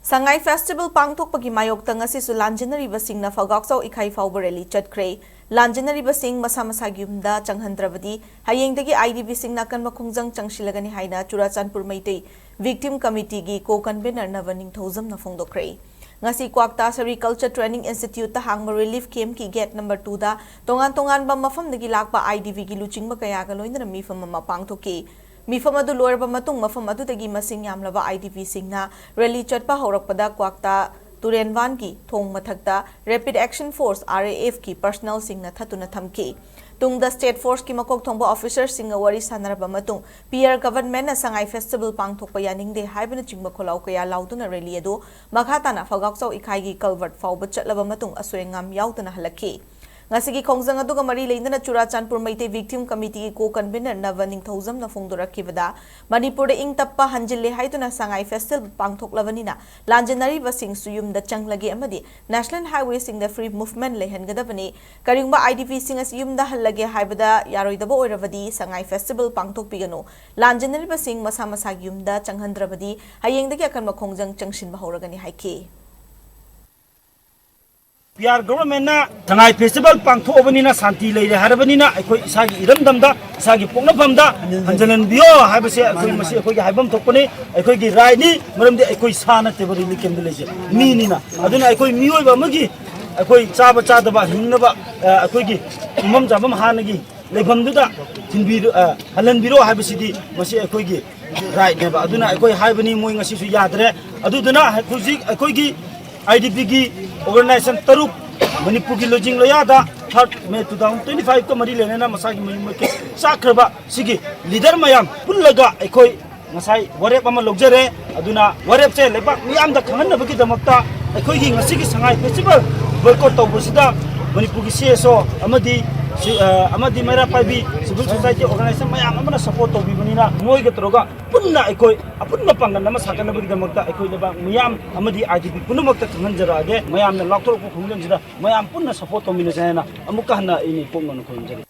Sangai Festival Pangthokpagi mayokta ngasisu lanjinaribasingna PHOUGAKCHAO IKHAI PHAOBA rally CHATKHRE lanjinaribasing masa-masagi yumda changhandrabadi hayengdagi IDPs singna kanma khongjang changsilagani haina Churachandpur Maitei Victim Committee gi co-convener na Ningthozam na phongdokre ngasi kwakta Agriculture Training Institute ta hangma relief camp ki gate number 2 da tongan ba mafamdagi lakpa IDP gi luchingba kaya ga loinna mifam ma pangthoki Mifam adu loirba matung mafam adu dagi masing yamlaba IDP singna rally chatpa horakpada kwakta Turenwan ki thong mathakta Rapid Action Force RAF ki personnel singna thatuna thamki tungda State Force ki makok thongba officer singa wari sanarba matung PR government na Sangai Festival pangthokpa yaningde haibana chingba kholau kaya lauduna rally adu makhatana PHOUGAKCHAO IKHAI gi culvert phauba chatlaba matung asoengam yauduna halaki Ngasigi khongjang aduga mari leindana Churachandpur Maitei Victim Committee co-convener na Ningthozam na phongdorakibada Manipur de ingtappa hanjille haiduna Sangai Festival pangthoklabanina lanjanari basing suyum da changlagi amadi National Highway sing the free movement lehengadabani karingba IDP sing as yum da hallage haibada yaroidaba oiravadi Sangai Festival pangthokpigano lanjanari basing masa-masa yum da changhandrabadi hayengdagi akanma khongjang changsinba horagani haike PR government na Sangai Festival pangthokbani na santi leire harabani na ekoi isagi iramdamda isagi poknafamda hanjanan biyo haibase ekoi masi ekoi gi haibam thokpani ekoi gi rai ni maramde ekoi sana tebari likemde leje mi ni na aduna ekoi mioi ba magi ekoi chaba chadaba hingnaba ekoi gi umam jabam hanagi leifamduda tinbiru halanbiro haibasidi masi ekoi gi rai ne ba aduna ekoi haibani moi ngasi su yadre aduduna huzik ekoi gi IDP की organization तरुक Manipur की lodging लोयादा 3 May 2025 को मरी लेने ना मसागी मयूम के साखरबा सिगी leader मयाम पुल्लगा एकोई Masai वरेप अमा लोगजरे अदुना वरेप से लेबा मियाम दा खंगन नबकी दमकता एकोई की ngasi की संगाई फेस्टिवल बोयकॉट तौबसिदा मणिपुर की CSO amadi mera pabi civil society organization mayam amana support to bibunina moi ga troga punna ekoi apunna pangan nama sakana bagi damakta ekoi leba mayam amadi IDP punumakta kangan jarage mayam na laktor ko khunglen jida mayam punna support to mina jana amuka hana ini pomnon ko injari